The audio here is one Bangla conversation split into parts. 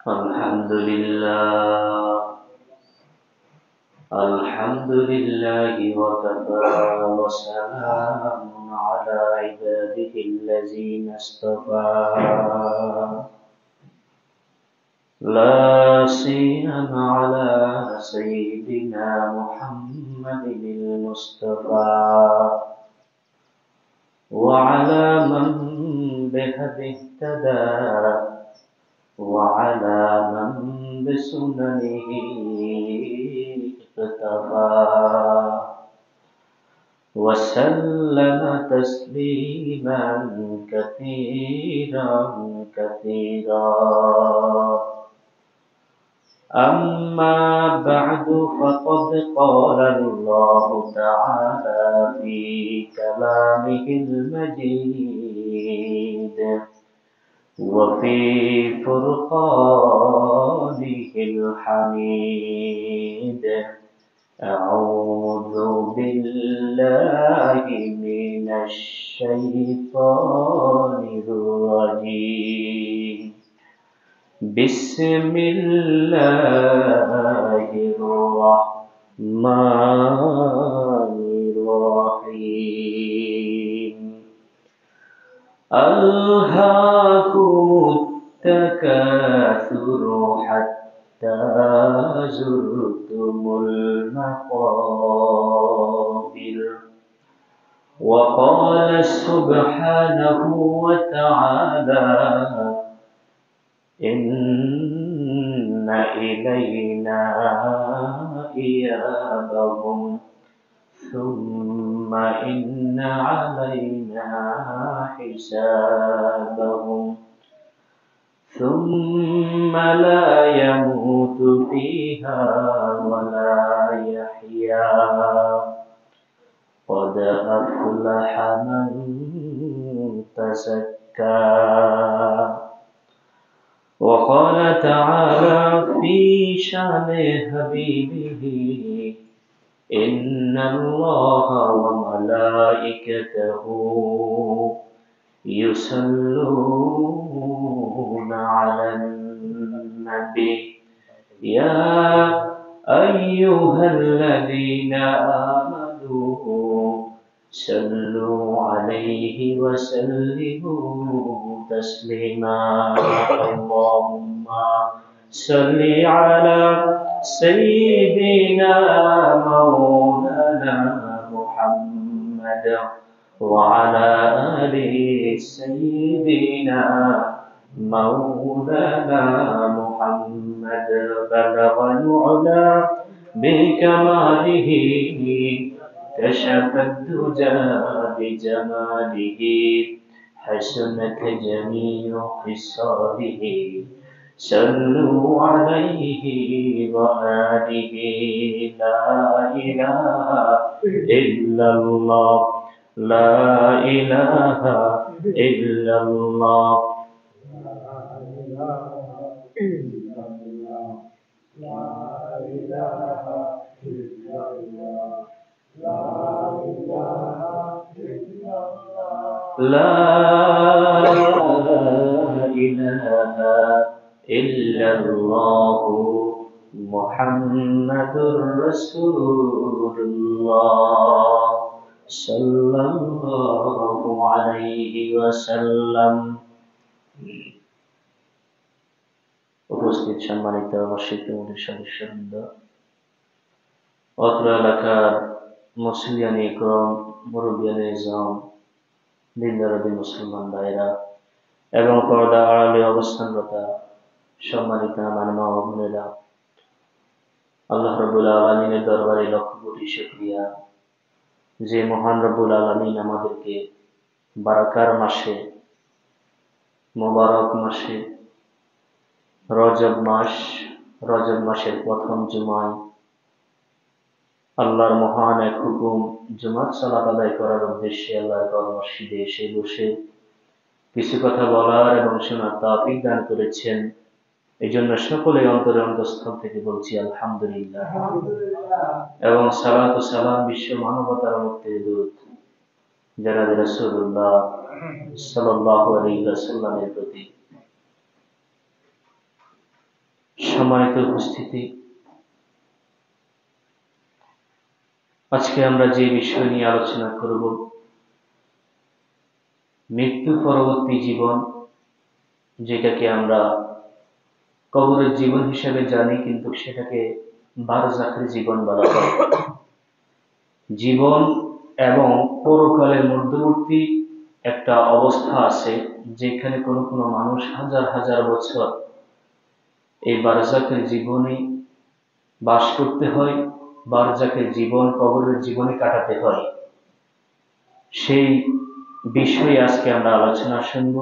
الحمد لله الحمد لله وكفى وسلام على عباده الذين اصطفى لا سيما على سيدنا محمد المصطفى وعلى من بهديه اهتدى وعلى من بسننه اقتفى وسلم تسليما كثيرا كثيرا أما بعد فقد قال الله تعالى في كلامه المجيد وفي فرقانه الحميد أعوذ بالله من الشيطان الرجيم بسم الله الرحمن الرحيم ألهاكم التكاثر حتى زرتم المقابر وقال سبحانه وتعالى إن إلينا إيابهم ثم إن علينا حسابهم ثم لا يموت فيها ولا يحيا قد أفلح من تزكى وقال تعالى في شأن حبيبه إن الله وملائكته يصلون على النبي يا أيها الذين آمنوا صلوا عليه وسلموا تسليما اللهم صل على سيدنا مولانا محمد وعلى آل سيدنا مولانا محمد بلغ العلا بكماله كشف الدجى بجماله حسنت جميع خصاله صلوا عليه وآله لا إله إلا الله لا إله إلا الله لا إله إلا الله محمد رسول الله صلى الله عليه وسلم উপস্থিত সম্মানিত মসজিদ সদস্যবৃন্দ অত্র এলাকার মুসলিয়ান ইকরাম মুরব্বিয়ান ইজম দিনদারদি মুসলমান ভাইরা এবং পর্দা আড়ালে অবস্থানরত সম্মানিত আমার মা ও বোনেরা আল্লাহ রাব্বুল আলামিনের দরবারে লক্ষ কোটি শুকরিয়া যে মহান রব্বুল আলামিন আমাদেরকে বারাকার মাসে মোবারক মাসে রজব মাসের প্রথম জুমায় আল্লাহর মহান এক হুকুম জুমাত সালাত আদায় করার উদ্দেশ্যে আল্লাহর ঘর মসজিদে এসে বসে কিছু কথা বলার এবং শোনার তৌফিক দান করেছেন। এই জন্য সকলে অন্তরে অন্তঃস্থল থেকে বলছি আলহামদুলিল্লাহ এবং সালাত ও সালাম বিশ্ব মানবতার মুক্তিদূত জনাবে রাসূলুল্লাহ সাল্লাল্লাহু আলাইহি ওয়াসাল্লামের প্রতি। সম্মানিত উপস্থিতি, আজকে আমরা যে বিষয় নিয়ে আলোচনা করব, মৃত্যু পরবর্তী জীবন, যেটাকে আমরা কবরের জীবন হিসেবে জানি, কিন্তু সেটাকে বারজাখের জীবন বলা হয়। জীবন এবং পরকালের মধ্যবর্তী একটা অবস্থা আছে, যেখানে কোনো কোনো মানুষ হাজার হাজার বছর এই বারজাখের জীবনে বাস করতে হয়, বারজাখের জীবন কবরের জীবনে কাটাতে হয়। সেই বিষয়ে আজকে আমরা আলোচনা শুনব।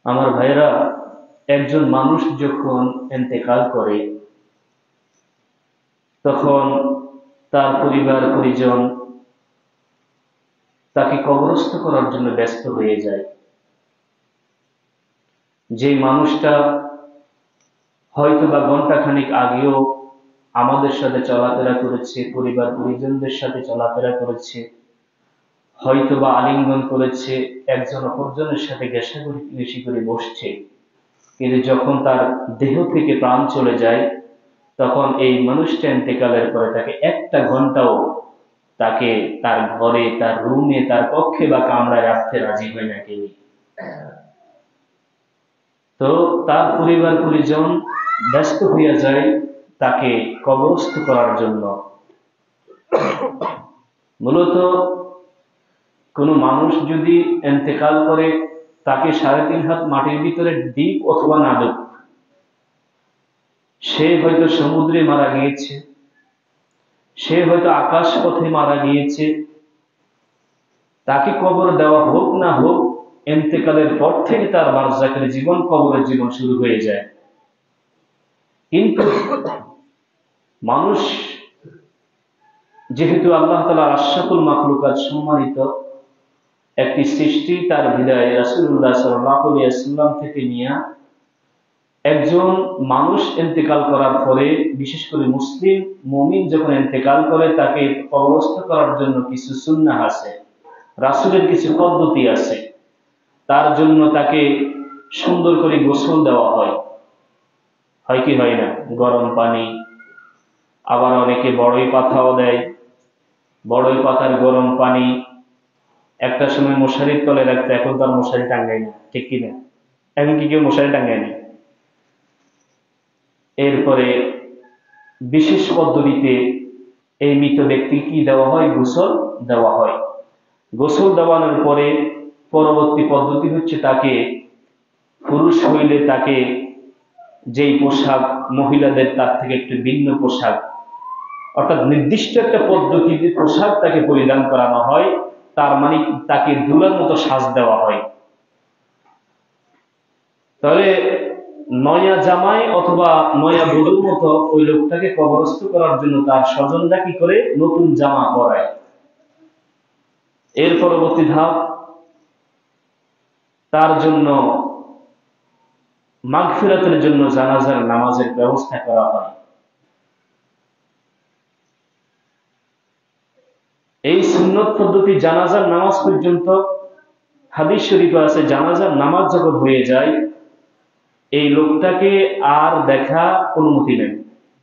আমার ভাইরা, একজন মানুষ যখন ইন্তেকাল করে তখন তার পরিবার পরিজন তাকে কবরস্থ করার জন্য ব্যস্ত হয়ে যায়। যে মানুষটা হয়তো বা ঘন্টাখানিক আগেও আমাদের সাথে চলাফেরা করেছে, পরিবার পরিজনদের সাথে চলাফেরা করেছে, হয়তো বা আলিঙ্গন করেছে, একজন অপরজনের সাথে ঘেঁষাঘেঁষি করে বসছে, কিন্তু যখন তার দেহ থেকে প্রাণ চলে যায় তখন এই মানুষটা ইন্তেকালের পরে তাকে একটা ঘন্টাও তাকে তার ঘরে, তার রুমে, তার কক্ষে বা কামরায় রাখতে রাজি হয় না কেউ। তো তার পরিবার পরিজন ব্যস্ত হইয়া যায় তাকে কবরস্থ করার জন্য। মূলত কোনো মানুষ যদি ইন্তেকাল করে, তাকে 3.5 হাত মাটির ভিতরে দিক অথবা না দিক, সে হয়তো সমুদ্রে মারা গিয়েছে, সে হয়তো আকাশ পথে মারা গিয়েছে, তাকে কবর দেওয়া হোক না হোক, ইন্তেকালের পর থেকে তার বারজাখের জীবন, কবরের জীবন শুরু হয়ে যায়। কিন্তু মানুষ যেহেতু আল্লাহ তাআলার আশরাফুল মাখলুকাত, সম্মানিত একটি সৃষ্টি, তার বিদায় রাসূলুল্লাহ সাল্লাল্লাহু আলাইহি ওয়াসাল্লাম থেকে নিয়ে একজন মানুষ ইন্তেকাল করার পরে, বিশেষ করে মুসলিম মুমিন যখন ইন্তেকাল করে, তাকে কবরস্থ করার জন্য কিছু সুন্নাহ আছে, রাসূলের কিছু পদ্ধতি আছে। তার জন্য তাকে সুন্দর করে গোসল দেওয়া হয়, হয় কি হয় না? গরম পানি, আবার অনেকে বড়ই পাতাও দেয়, বড়ই পাতার গরম পানি। একটা সময় মশারির তলে রাখতে, এখন তো আর মশারি টাঙ্গায় না, ঠিক কিনা? এখন কি কেউ মশারি টাঙ্গায় না? এরপরে বিশেষ পদ্ধতিতে এই মৃত ব্যক্তি কি দেওয়া হয়? গোসল দেওয়া হয়। গোসল দেওয়ানোর পরে পরবর্তী পদ্ধতি হচ্ছে, তাকে পুরুষ হইলে তাকে যেই পোশাক, মহিলাদের তার থেকে একটু ভিন্ন পোশাক, অর্থাৎ নির্দিষ্ট একটা পদ্ধতিতে পোশাক তাকে পরিধান করানো হয়। তার মানে তাকে দুলার মতো সাজ দেওয়া হয়। তাহলে নয়া জামাই অথবা নয়া বধূর মতো ওই লোকটাকে কবরস্থ করার জন্য তার স্বজনরা কি করে? নতুন জামা পরায়। এর পরবর্তী ধাপ, তার জন্য মাগফিরাতের জন্য জানাজার নামাজের ব্যবস্থা করা হয়। এই সুন্নত পদ্ধতি জানাজার নামাজ পর্যন্ত। হাদিস শরীফে আছে, জানাজার নামাজ যখন হয়ে যায়, এই লোকটাকে আর দেখা অনুমতি নেই।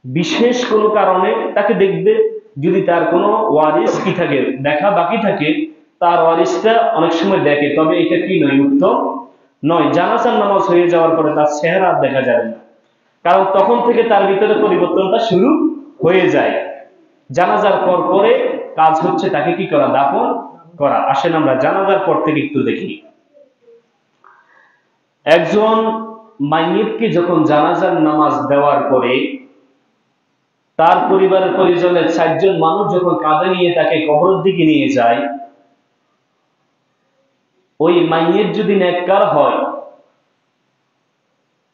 বিশেষ কোনো কারণে তাকে দেখবে, যদি তার কোনো ওয়ারিস কি থাকে, দেখা বাকি থাকে, তার ওয়ারিসটা অনেক সময় দেখে, তবে এটা কি নয়, উত্তম নয়। জানাজার নামাজ হয়ে যাওয়ার পরে তার চেহারা দেখা যাবে না, কারণ তখন থেকে তার ভিতরে পরিবর্তনটা শুরু হয়ে যায়। জানাজার পর পরে কাজ হচ্ছে তাকে কি করা? দাফন করা। আসেন আমরা জানাজার পর থেকে একটু দেখি। একজন মাইয়িতকে যখন জানাজার নামাজ দেওয়ার পরে তার পরিবারের পরিজনের 4 জন মানুষ যখন কাঁধে নিয়ে তাকে কবরের দিকে নিয়ে যায়, ওই মাইয়িত যদি নেককার হয়,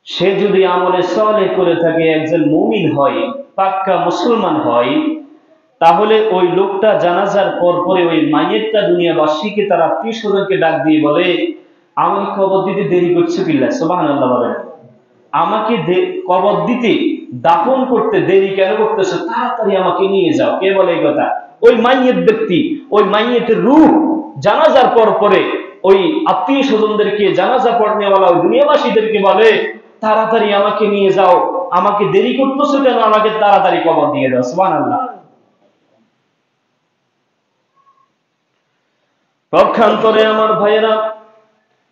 সে যদি আমলে সালেহ করে থাকে, একজন মুমিন হয়, পাক্কা মুসলমান হয়, তাহলে ওই লোকটা জানাজার পর পরে ওই মাইয়িতটা দুনিয়াবাসীকে, তার আত্মীয় স্বজনকে ডাক দিয়ে বলে, আমি কবর দিতে দেরি করছে বিল্লাহ, সুবহানাল্লাহ বলেন, আমাকে কবর দিতে, দাফন করতে দেরি কেন করতেছে? তাড়াতাড়ি আমাকে নিয়ে যাও। কে বলে এই কথা? ওই মাইয়িত ব্যক্তি, ওই মাইয়িতের রূহ জানাজার পর পরে ওই আত্মীয় স্বজনদেরকে, জানাজা পড়নেওয়ালা ওই দুনিয়াবাসীদেরকে বলে, তাড়াতাড়ি আমাকে নিয়ে যাও, আমাকে দেরি করতেছো কেন, আমাকে তাড়াতাড়ি কবর দিয়ে দাও। সুবহানাল্লাহ। পক্ষান্তরে আমার ভাইয়েরা,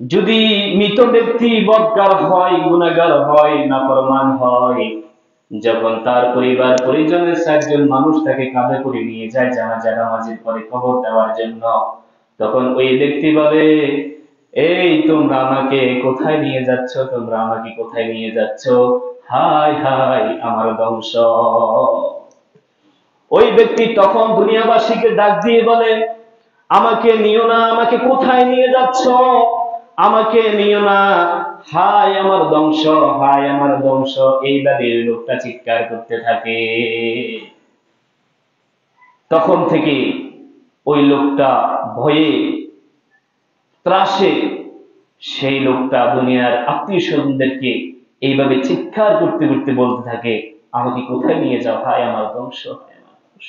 যদি মৃত ব্যক্তি বদকার হয়, গুনাহগার হয়, নাফরমান হয়, যখন তার পরিবার পরিজনের একজন মানুষ তাকে কাঁধে করে নিয়ে যায় জানাজা নামাজের পরে কবর দেওয়ার জন্য, তখন ওই ব্যক্তি বলে, এই তোমরা আমাকে কোথায় নিয়ে যাচ্ছ, তোমরা আমাকে কোথায় নিয়ে যাচ্ছ, হায় হায় আমার ধ্বংস। ওই ব্যক্তি তখন দুনিয়াবাসীকে ডাক দিয়ে বলে, আমাকে নিও না, আমাকে কোথায় নিয়ে যাচ্ছ, আমাকে নিও না, হায় আমার ধ্বংস, হায় আমার ধ্বংস। এইভাবে লোকটা চিৎকার করতে থাকে। তখন থেকে ওই লোকটা ভয়ে ত্রাসে সেই লোকটা দুনিয়ার আত্মীয় স্বজনদেরকে এইভাবে চিৎকার করতে করতে বলতে থাকে, আমাকে কোথায় নিয়ে যাও, হায় আমার ধ্বংস, হায় আমার ধ্বংস।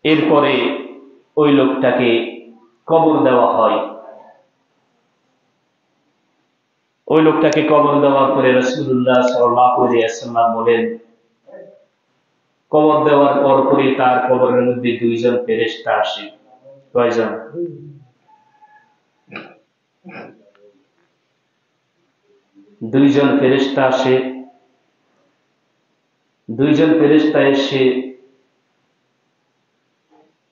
এরপরে ওই লোকটাকে কবর দেওয়া হয়। ওই লোকটাকে কবর দেওয়ার পরে রাসূলুল্লাহ সাল্লাল্লাহু আলাইহি ওয়াসাল্লাম বলেন, কবর দেওয়ার পরে তার কবরের মধ্যে দুইজন ফেরেশতা আসে। কয়জন? দুইজন ফেরেশতা আসে। দুইজন ফেরেশতা এসে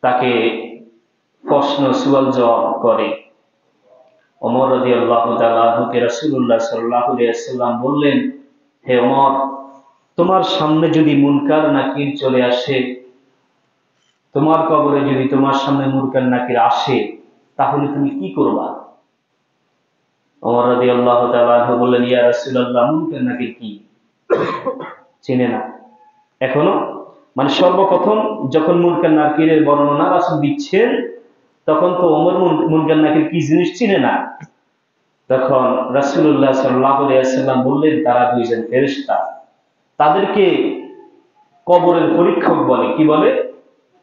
তাকে প্রশ্ন সুয়াল জবাব করে। ওমর রাদিয়াল্লাহু তাআলা আনহুকে রাসূলুল্লাহ সাল্লাল্লাহু আলাইহি ওয়াসাল্লাম বললেন, হে ওমর, তোমার সামনে যদি মুনকার নাকির চলে আসে, তোমার কবরে যদি তোমার সামনে মুনকার নাকির আসে, তাহলে তুমি কি করবা? ওমর রাদিয়াল্লাহু তাআলা আনহু বললেন, ইয়া রাসূলুল্লাহ, মুনকার নাকির কি? চিনে না এখনো? মানে সর্বপ্রথম যখন মুনকার নাকিরের বর্ণনা রাসূল দিচ্ছেন, তখন তো ওমর মুনকার নাকির কি জিনিস চিনে না। তখন রাসূলুল্লাহ সাল্লাল্লাহু আলাইহি ওয়াসাল্লাম বললেন, তারা দুইজন ফেরেশতা, তাদেরকে কবরের পরীক্ষক বলে। কি বলে?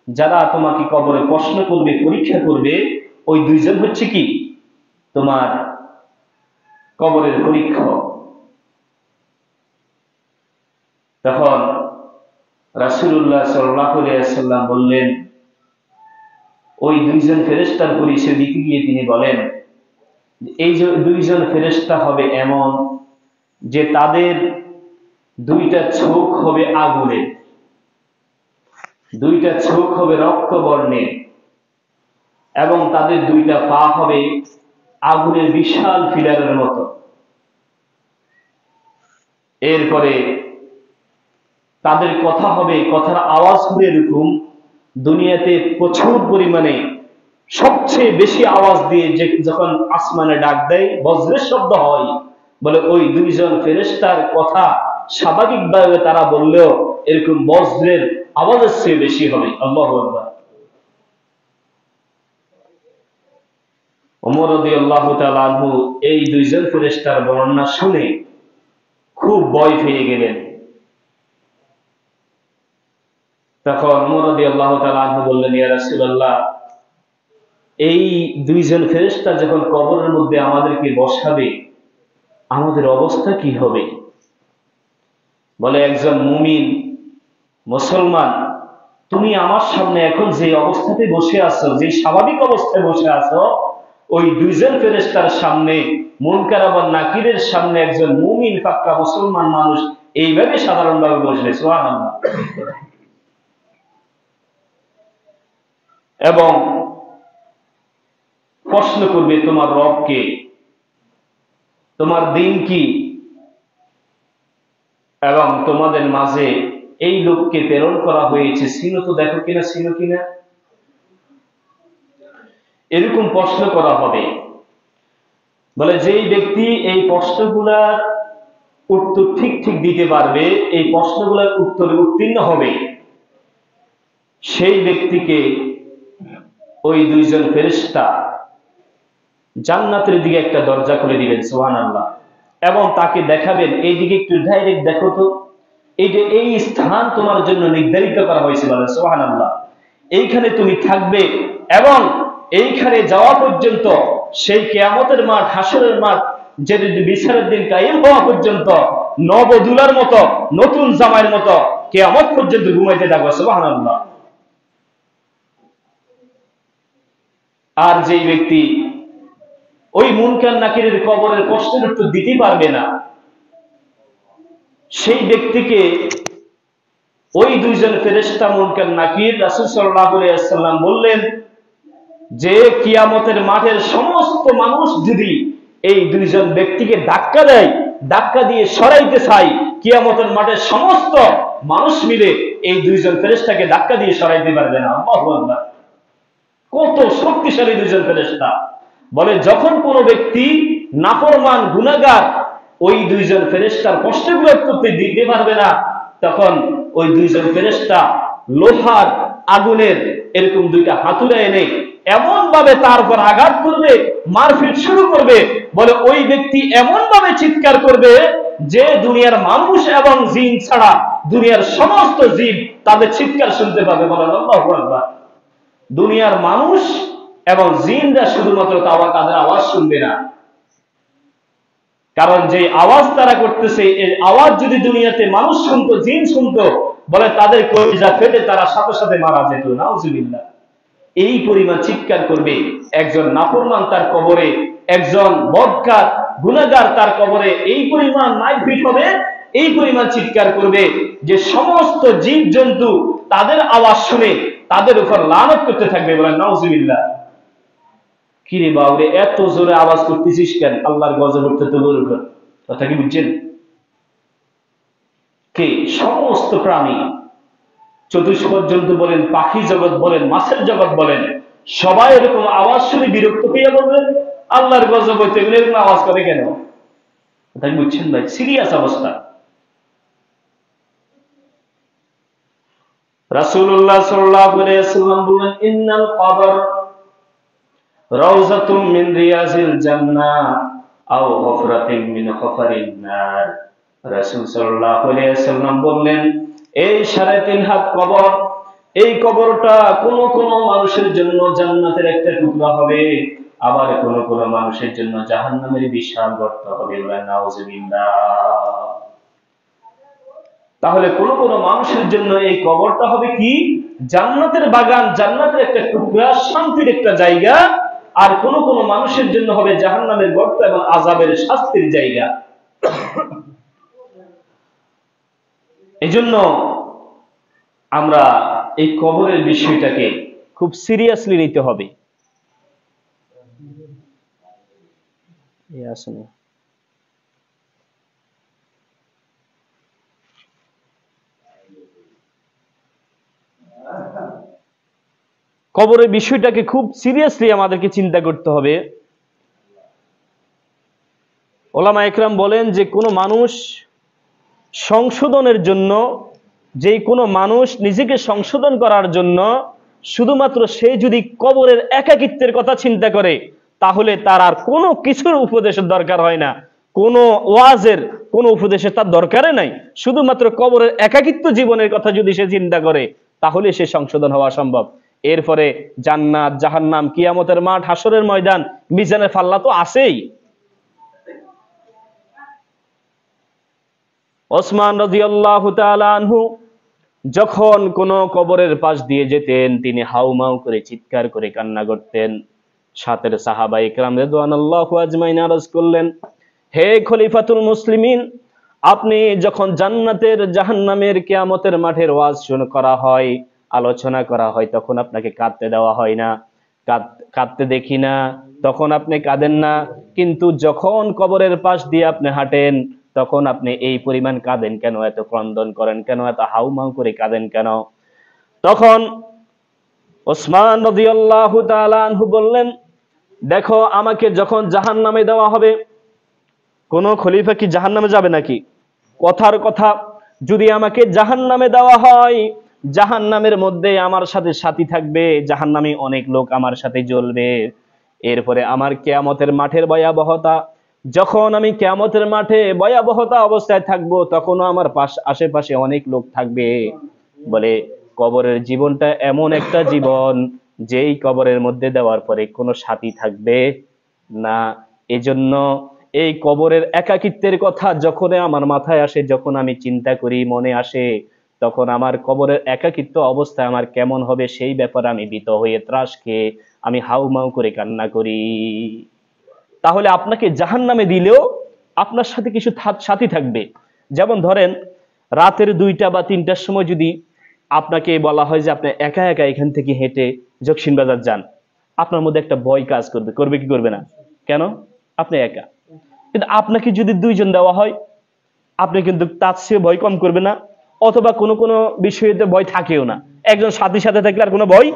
যারা তোমাকে কবরে প্রশ্ন করবে, পরীক্ষা করবে, ওই দুইজন হচ্ছে কি তোমার কবরের পরীক্ষক। তখন রাসূলুল্লাহ সাল্লাল্লাহু আলাইহি ওয়াসাল্লাম বললেন, ওই দুইজন ফেরেশতার পরিচয় দিতে গিয়ে তিনি বলেন, এই যে দুইজন ফেরেশতা হবে এমন যে তাদের দুইটা চোখ হবে আগুনের, দুইটা চোখ হবে রক্তবর্ণের, এবং তাদের দুইটা পা হবে আগুনের বিশাল ফিলারের মতো। এরপরে তাদের কথা হবে, কথার আওয়াজ হবে এরকম, দুনিয়াতে প্রচুর পরিমাণে সবচেয়ে বেশি আওয়াজ দিয়ে যে যখন আসমানে ডাক দেয় বজ্রের শব্দ হয়, বলে ওই দুইজন ফেরেশতার কথা স্বাভাবিকভাবে তারা বললেও এরকম বজ্রের আওয়াজের চেয়ে বেশি হবে। আল্লাহু আকবার। ওমর রাদিয়াল্লাহু তাআলা আনহু এই দুইজন ফেরেশতার বর্ণনা শুনে খুব ভয় পেয়ে গেলেন। তখন ওমর রাদিয়াল্লাহু তাআলা আনহু বললেন, ইয়া রাসূলুল্লাহ, এই দুইজন ফেরেশতা যখন কবরের মধ্যে আমাদেরকে বসাবে, আমাদের অবস্থা কি হবে? বলে, একজন মুমিন মুসলমান, তুমি আমার সামনে এখন যে অবস্থাতে বসে আছো, যে স্বাভাবিক অবস্থায় বসে আছো, ওই দুইজন ফেরেশতার সামনে, মুনকার এবং নাকিরের সামনে একজন মুমিন পাক্কা মুসলমান মানুষ এইভাবে সাধারণভাবে বসবে। সুবহানাল্লাহ। এবং প্রশ্ন করবে, তোমার রব কে, তোমার দিন কি, এবং তোমাদের মাঝে এই লোককে প্রেরণ করা হয়েছে, চিনো তো, দেখো কিনা, চিনো কিনা, এরকম প্রশ্ন করা হবে। বলে, যেই ব্যক্তি এই প্রশ্নগুলার উত্তর ঠিক ঠিক দিতে পারবে, এই প্রশ্নগুলোর উত্তরে উত্তীর্ণ হবে, সেই ব্যক্তিকে ওই দুইজন ফেরেশতা জান্নাতের দিকে একটা দরজা খুলে দিবেন। সুবহানাল্লাহ। এবং তাকে দেখাবেন, এইদিকে একটু ডাইরেক্ট দেখো তো, এই যে এই স্থান তোমার জন্য নির্ধারিত করা হয়েছে, বলেন সুবহানাল্লাহ, এইখানে তুমি থাকবে, এবং এইখানে যাওয়া পর্যন্ত সেই কিয়ামতের মাঠ, হাসরের মাঠ, যে বিচারের দিন কায়েম হওয়া পর্যন্ত নবদুলার মতো, নতুন জামাইয়ের মতো কিয়ামত পর্যন্ত ঘুমাইতে থাকবে। সুবহানাল্লাহ। আর যে ব্যক্তি ওই মুনকার নাকিরের কবরের প্রশ্নের উত্তর দিতে পারবে না, সেই ব্যক্তিকে ওই দুইজন ফেরেশতা মুনকার নাকির, রাসূল সাল্লাল্লাহু আলাইহি ওয়াসাল্লাম বললেন যে কিয়ামতের মাঠের সমস্ত মানুষ যদি এই দুইজন ব্যক্তিকে ধাক্কা দেয়, ধাক্কা দিয়ে সরাইতে চায়, কিয়ামতের মাঠের সমস্ত মানুষ মিলে এই দুইজন ফেরেশতাকে ধাক্কা দিয়ে সরাইতে পারবে না। আল্লাহু আকবার। কত শক্তিশালী দুইজন ফেরেশতা! বলে যখন কোনো ব্যক্তি নাফরমান গুনাহগার ওই দুইজন ফেরেশতার কষ্টগুলো করতে দিতে পারবে না, তখন ওই দুইজন ফেরেশতা লোহার আগুনের এরকম দুইটা হাতুড়া এনে এমন ভাবে তার উপর আঘাত করবে, মারপিট শুরু করবে, বলে ওই ব্যক্তি এমন ভাবে চিৎকার করবে যে দুনিয়ার মানুষ এবং জিন ছাড়া দুনিয়ার সমস্ত জীব তাদের চিৎকার শুনতে পাবে। বলে আল্লাহু আকবার। দুনিয়ার মানুষ এবং জিনরা শুধুমাত্র তাদের আওয়াজ শুনবে না, কারণ যে আওয়াজ তারা করতেছে এই আওয়াজ যদি দুনিয়াতে মানুষ শুনতো, জিন শুনতো, বলে তাদের কলিজা ফেটে তারা সাথে সাথে মারা যেত। নাউজুবিল্লাহ। এই পরিমাণ চিৎকার করবে একজন নাফরমান তার কবরে, একজন বদকার গুনাহগার তার কবরে, এই পরিমাণ মারপিট হবে, এই পরিমাণ চিৎকার করবে যে সমস্ত জীব জন্তু তাদের আওয়াজ শুনে তাদের উপর লানত করতে থাকবে। বলেন নাউজুবিল্লাহ। কিরে বাউরে, এত জোরে আওয়াজ করতেছিস কেন? আল্লাহর গজব উঠতে তো দূরের উপর। কথা কি বুঝছেন? কে? সমস্ত প্রাণী, চতুষ্পদ জন্তু বলেন, পাখি জগৎ বলেন, মাছের জগৎ বলেন, সবাই এরকম আওয়াজ শুনে বিরক্ত হইয়া বলবেন আল্লাহর গজব হইতে এগুলো এরকম আওয়াজ করে কেন? কথা কি বুঝছেন ভাই? সিরিয়াস অবস্থা। রাসূলুল্লাহ সাল্লাল্লাহু আলাইহি ওয়াসাল্লাম বলেন ইন্নাল কবর রাউযাতুম মিন রিয়াজিল জান্নাহ আও হুফরাতিন মিন হুফারিন নার। রাসূল সাল্লাল্লাহু আলাইহি ওয়াসাল্লাম বললেন এই ৩.৫ হাত কবর, এই কবরটা কোন কোন মানুষের জন্য জান্নাতের একটা টুকরা হবে, আবার কোন কোন মানুষের জন্য জাহান্নামের বিশাল গর্ত হবে। নাউজুবিল্লাহ। তাহলে কোন কোন মানুষের জন্য এই কবরটা হবে কি? জান্নাতের বাগান, জান্নাতের একটা টুকরা, শান্তির একটা জায়গা। আর কোন কোন মানুষের জন্য হবে জাহান্নামের গর্ত এবং আযাবের শাস্তির জায়গা। এজন্য আমরা এই কবরের বিষয়টাকে খুব সিরিয়াসলি নিতে হবে। কবরের বিষয়টাকে খুব সিরিয়াসলি আমাদেরকে চিন্তা করতে হবে। ওলামা একরাম বলেন যে কোনো মানুষ সংশোধনের জন্য, যে কোনো মানুষ নিজেকে সংশোধন করার জন্য শুধুমাত্র সে যদি কবরের একাকিত্বের কথা চিন্তা করে, তাহলে তার আর কোনো কিছুর উপদেশের দরকার হয় না, কোনো ওয়াজের কোনো উপদেশের তার দরকারই নাই। শুধুমাত্র কবরের একাকিত্ব জীবনের কথা যদি সে চিন্তা করে, তাহলে সে সংশোধন হওয়া সম্ভব। এরপরে জান্নাত, জাহান্নাম, কিয়ামতের মাঠ, হাসরের ময়দান, মিজানের ফাল্লা তো আছেই। ওসমান রাদিয়াল্লাহু তাআলা আনহু যখন কোন কবরের পাশ দিয়ে যেতেন, তিনি হাউমাউ করে চিৎকার করে কান্না করতেন। সাথের সাহাবা ইকরাম রাদিয়াল্লাহু আজমাইন আরজ করলেন, হে খলিফাতুল মুসলিমিন, আপনি যখন জান্নাতের জাহান্নামের কিয়ামতের মাঠের ওয়াজ করা হয়, আলোচনা করা হয়, তখন আপনাকে কাঁদতে দেওয়া হয় না, কাঁদতে দেখি না, তখন আপনি কাঁদেন না। কিন্তু যখন কবরের পাশ দিয়ে আপনি হাঁটেন, তখন আপনি এই পরিমাণ কাঁদেন কেন? এত ক্রন্দন করেন কেন? এত হাউমাউ করে কাঁদেন কেন? তখন ওসমান রাদিয়াল্লাহু তাআলা আনহু বললেন, দেখো, আমাকে যখন জাহান্নামে দেওয়া হবে, কোন খলিফা কি জাহান্নামে যাবে নাকি? কথার কথা, যদি আমাকে জাহান্নামে দেওয়া হয়, জাহান্নামের মধ্যে আমার সাথে সাথী থাকবে, জাহান্নামে অনেক লোক আমার সাথে জ্বলবে। এরপরে আমার কিয়ামতের মাঠের ভয়াবহতা, যখন আমি কিয়ামতের মাঠে ভয়াবহতা অবস্থায় থাকবো, তখনও আমার আশেপাশে অনেক লোক থাকবে। বলে কবরের জীবনটা এমন একটা জীবন, যেই কবরের মধ্যে দেওয়ার পরে কোনো সাথী থাকবে না। এজন্য এই কবরের একাকিত্বের কথা যখন আমার মাথায় আসে, যখন আমি চিন্তা করি, মনে আসে, তখন আমার কবরের একাকিত্ব অবস্থায় আমার কেমন হবে সেই ব্যাপারে আমি ভীত হয়ে ত্রাস খেয়ে আমি হাউমাউ করে কান্না করি। তাহলে আপনাকে জাহান্নামে দিলেও আপনার সাথে কিছু সাথী থাকবে। যেমন ধরেন রাতের 2টা বা 3টার সময় যদি আপনাকে বলা হয় যে আপনি একা একা এখান থেকে হেঁটে জকসিন বাজার যান, আপনার মধ্যে একটা ভয় কাজ করবে, করবে কি করবে না? কেন? আপনি একা। কিন্তু আপনাকে যদি 2জন দেওয়া হয়, আপনি কিন্তু তার চেয়ে ভয় কম করবে না, অথবা কোনো কোনো বিষয়েতে ভয় থাকেও না। একজন সাথীর সাথে থাকলে আর কোনো ভয়।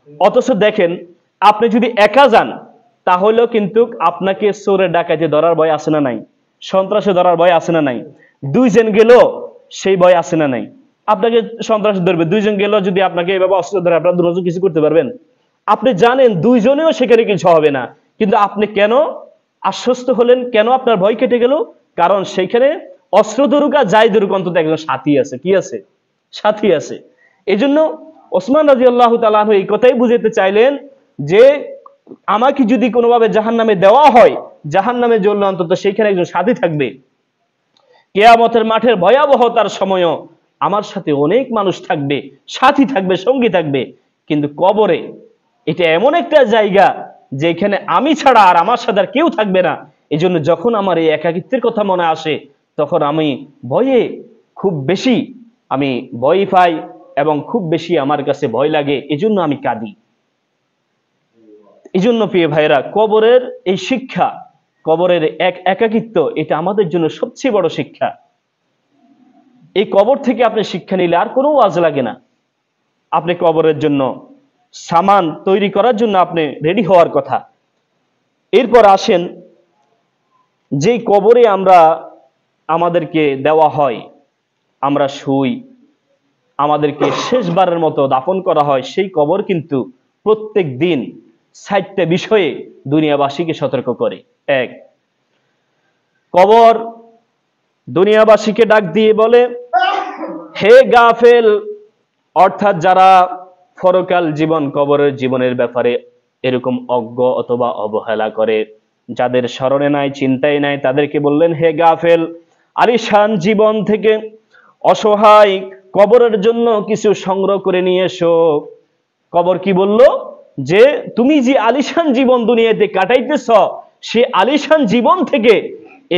অথচ দেখেন, আপনি যদি একা যান তাহলেও কিন্তু আপনাকে চোরে ডাকাইতে ধরার ভয় আছে না নাই? সন্ত্রাসে ধরার ভয় আছে না নাই? 2জন গেল সেই ভয় আছে না নাই? আপনাকে সন্ত্রাস ধরবে, 2জন গেল যদি আপনাকে এভাবে অস্ত্র ধরে, আপনার দুজন কিছু করতে পারবেন? আপনি জানেন 2জনেও সেখানে কিছু হবে না, কিন্তু আপনি কেন আশ্বস্ত হলেন? কেন আপনার ভয় কেটে গেল? কারণ সেইখানে অস্ত্র ধরুক আর যাই ধরুক, অন্তত একজন সাথী আছে। কি আছে? সাথী আছে। এই জন্য ওসমান রাদিয়াল্লাহু তাআলা আনহু এই কথাই বুঝাতে চাইলেন যে আমাকে যদি কোনোভাবে জাহান্নামে দেওয়া হয়, জাহান্নামে জ্বললে অন্তত সেইখানে একজন সাথী থাকবে। কিয়ামতের মাঠের ভয়াবহতার সময়ও আমার সাথে অনেক মানুষ থাকবে, সাথী থাকবে, সঙ্গী থাকবে। কিন্তু কবরে এটা এমন একটা জায়গা যেখানে আমি ছাড়া আর আমার সাথে আর কেউ থাকবে না। এই জন্য যখন আমার এই একাকিত্বের কথা মনে আসে, তখন আমি ভয়ে খুব বেশি আমি ভয় পাই এবং খুব বেশি আমার কাছে ভয় লাগে। এজন্য আমি কাঁদি। এই জন্য প্রিয় ভাইরা, কবরের এই শিক্ষা, কবরের একাকিত্ব, এটা আমাদের জন্য সবচেয়ে বড় শিক্ষা। এই কবর থেকে আপনি শিক্ষা নিলে আর কোনো ওয়াজ লাগে না। আপনি কবরের জন্য সামান তৈরি করার জন্য আপনি রেডি হওয়ার কথা। এরপর আসেন, যে কবরে আমাদেরকে দেওয়া হয়, আমরা শুই, আমাদেরকে শেষবারের মতো দাফন করা হয়, সেই কবর কিন্তু প্রত্যেক দিন 4টা বিষয়ে দুনিয়াবাসীকে সতর্ক করে। 1, কবর দুনিয়াবাসীকে ডাক দিয়ে বলে, হে গাফেল, অর্থাৎ যারা পরকাল জীবন, কবরের জীবনের ব্যাপারে এরকম অজ্ঞ অথবা অবহেলা করে, যাদের স্মরণে নাই, চিন্তায় নাই, তাদেরকে বললেন, হে গাফেল, আলিশান জীবন থেকে অসহায় কবরের জন্য কিছু সংগ্রহ করে নিয়ে এসো। কবর কি বলল? যে তুমি যে আলিশান জীবন দুনিয়াতে কাটাইতেছ, সে আলিশান জীবন থেকে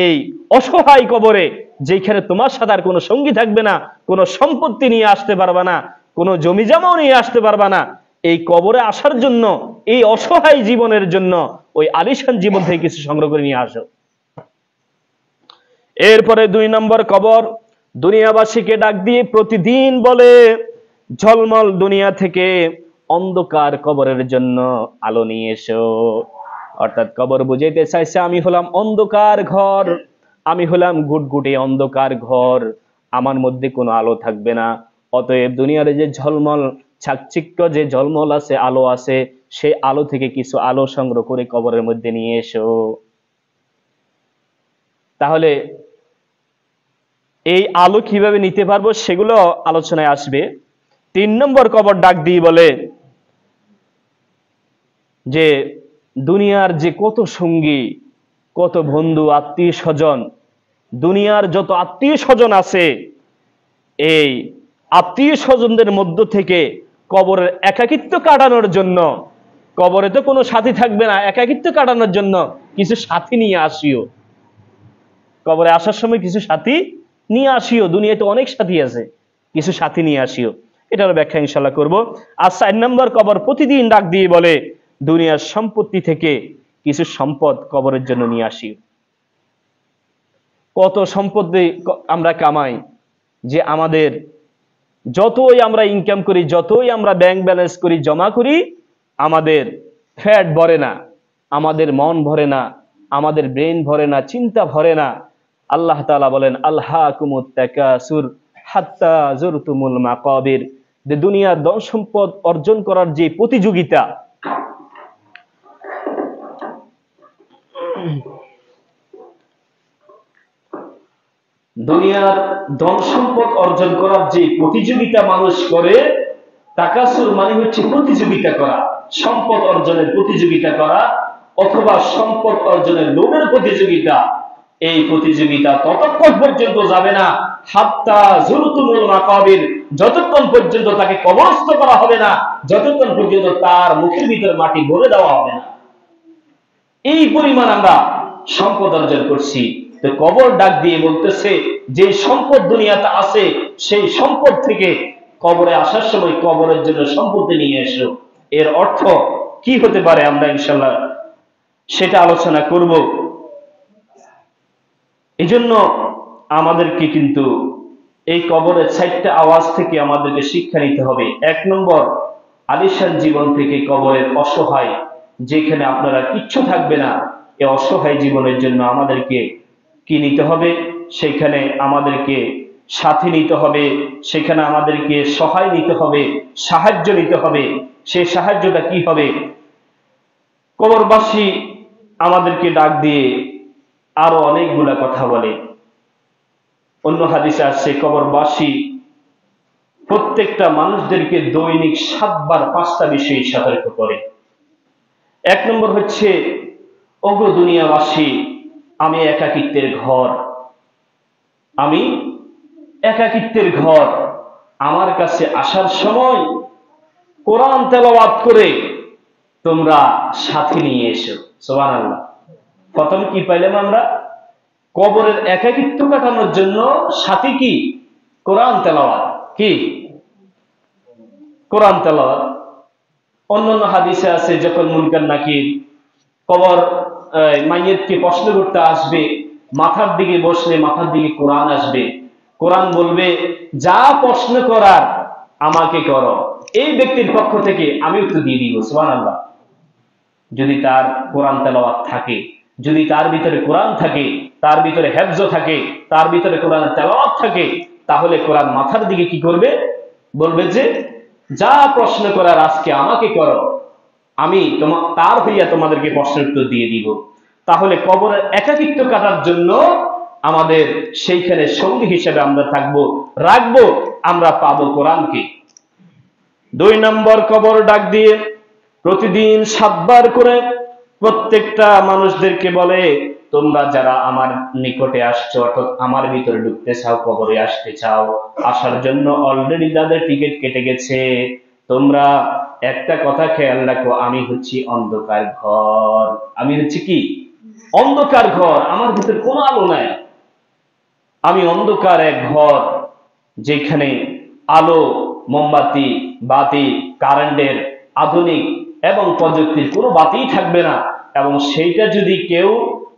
এই অসহায় কবরে, যেখানে তোমার সাথে আর কোনো সঙ্গী থাকবে না, কোনো সম্পত্তি নিয়ে আসতে পারবা না, কোনো জমি জমাও নিয়ে আসতে পারবা না, এই কবরে আসার জন্য, এই অসহায় জীবনের জন্য ওই আলিশান জীবন থেকে কিছু সংগ্রহ করে নিয়ে আসো। এরপরে 2 নম্বর, কবর দুনিয়াবাসীকে ডাক দিয়ে প্রতিদিন বলে, ঝলমল দুনিয়া থেকে অন্ধকার কবরের জন্য আলো নিয়ে এসো। অর্থাৎ কবর বুঝাইতে চাইছে, আমি হলাম অন্ধকার ঘর, আমি হলাম গুটগুটে অন্ধকার ঘর, আমার মধ্যে কোনো আলো থাকবে না। অতএব দুনিয়ার যে ঝলমল চাকচিক্য, যে ঝলমল আছে, আলো আছে, সেই আলো থেকে কিছু আলো সংগ্রহ করে কবরের মধ্যে নিয়ে এসো। তাহলে এই আলো কিভাবে নিতে পারবো সেগুলো আলোচনায় আসবে। 3 নম্বর, কবর ডাক দিয়ে বলে যে দুনিয়ার যে কত সঙ্গী, কত বন্ধু, আত্মীয় স্বজন, দুনিয়ার যত আত্মীয় স্বজন আছে, এই আত্মীয় স্বজনদের মধ্য থেকে কবরের একাকিত্ব কাটানোর জন্য, কবরে তো কোনো সাথী থাকবে না, একাকিত্ব কাটানোর জন্য কিছু সাথী নিয়ে আসিও। কবরে আসার সময় কিছু সাথী নিয়ে আসিও। দুনিয়াতে অনেক সাথী আছে, কিছু সাথী নিয়ে আসিও। এটার ব্যাখ্যা ইনশাল্লাহ করব। আর 4 নম্বর, কবর প্রতিদিন ডাক দিয়ে বলে, দুনিয়ার সম্পত্তি থেকে কিছু সম্পদ কবরের জন্য নিয়ে আসিও। কত সম্পত্তি আমরা কামাই, যে আমাদের যতই আমরা ইনকাম করি, যতই আমরা ব্যাংক ব্যালেন্স করি, জমা করি, আমাদের ফ্যাট ভরে না, আমাদের মন ভরে না, আমাদের ব্রেন ভরে না, চিন্তা ভরে না। আল্লাহ তাআলা বলেন, আলহাকুমুত তাকাসুর হাত্তা যুরতুমুল মাকাবির, যে দুনিয়ার ধন সম্পদ অর্জন করার যে প্রতিযোগিতা, দুনিয়ার ধন সম্পদ অর্জন করার যে প্রতিযোগিতা মানুষ করে, তাকাসুর মানে হচ্ছে প্রতিযোগিতা করা, সম্পদ অর্জনের প্রতিযোগিতা করা, অথবা সম্পদ অর্জনের লোভের প্রতিযোগিতা, এই প্রতিযোগিতা ততক্ষণ পর্যন্ত যাবে না হাত্তা যুরতুমুল মাকাবির, যতক্ষণ পর্যন্ত তাকে কবরস্থ করা হবে না, যতক্ষণ পর্যন্ত তার মুখের ভিতর মাটি ভরে দেওয়া হবে না। এই পরিমাণ আমরা সম্পদ অর্জন করছি। তো কবর ডাক দিয়ে বলতেছে যে সম্পদ দুনিয়াতে আছে সেই সম্পদ থেকে কবরে আসার সময় কবরের জন্য সম্পত্তি নিয়ে এসো। এর অর্থ কি হতে পারে আমরা ইনশাল্লাহ সেটা আলোচনা করব। এই জন্য আমাদেরকে কিন্তু এই কবরের 4টা আওয়াজ থেকে আমাদেরকে শিক্ষা নিতে হবে। 1 নম্বর, আলিশান জীবন থেকে কবরের অসহায়, যেখানে আপনারা কিচ্ছু থাকবে না, এই অসহায় জীবনের জন্য আমাদেরকে কি নিতে হবে? সেখানে আমাদেরকে সাথী নিতে হবে, সেখানে আমাদেরকে সহায় নিতে হবে, সাহায্য নিতে হবে। সেই সাহায্যটা কি হবে? কবরবাসী আমাদেরকে ডাক দিয়ে আরো অনেকগুলা কথা বলে। অন্য হাদিসে আসছে কবরবাসী প্রত্যেকটা মানুষদেরকে দৈনিক 7 বার 5টা বিষয়ে সতর্ক করে। 1 নম্বর হচ্ছে, ওগো দুনিয়াবাসী, আমি একাকিত্বের ঘর, আমি একাকিত্বের ঘর, আমার কাছে আসার সময় কোরআন তেলাওয়াত করে তোমরা সাথী নিয়ে এসো। সুবহানাল্লাহ। প্রথম কি পাইলাম আমরা? কবরের একাকিত্ব কাটানোর জন্য সাথী কি? কোরআন তেলাওয়াত। কি? কোরআন তেলাওয়াত। অন্যান্য হাদিসে আছে যখন মুনকার নাকির কবর মাইয়িতকে প্রশ্ন করতে আসবে, মাথার দিকে বসলে মাথার দিকে কোরআন আসবে, কোরআন বলবে যা প্রশ্ন করার আমাকে করো, এই ব্যক্তির পক্ষ থেকে আমি উত্তর দিয়ে দিব। সুবহানাল্লাহ। যদি তার কোরআন তেলাওয়াত থাকে, যদি তার ভিতরে কোরআন থাকে, তার ভিতরে হেফজ থাকে, তার ভিতরে কোরআন তেলাওয়াত থাকে, তাহলে কোরআন মাথার দিকে কি করবে? বলবে যে যা প্রশ্ন করার আজকে আমাকে করো, আমি তার হইয়া তোমাদেরকে প্রশ্নের উত্তর দিয়ে দিব। তাহলে কবরের একাকিত্ব কাটার জন্য আমাদের সেইখানে সঙ্গী হিসেবে আমরা থাকবো, রাখবো, আমরা পাবো কোরআনকে। 2 নম্বর, কবর ডাক দিয়ে প্রতিদিন 7 বার করে প্রত্যেকটা মানুষদেরকে বলে, তোমরা যারা আমার নিকটে আসছো, অর্থাৎ আমার ভিতরে ঢুকতে চাও, কবরে আসতে চাও, আসার জন্য অলরেডি যাদের টিকিট কেটে গেছে, তোমরা একটা কথা খেয়াল রাখো, আমি হচ্ছি অন্ধকার ঘর। আমি হচ্ছি কি? অন্ধকার ঘর। আমার ভিতরে কোনো আলো নাই। আমি অন্ধকার এক ঘর, যেখানে আলো, মোমবাতি, বাতি, কারেন্টের আধুনিক এবং প্রযুক্তির কোনো বাতিই থাকবে না। এবং সেইটা যদি কেউ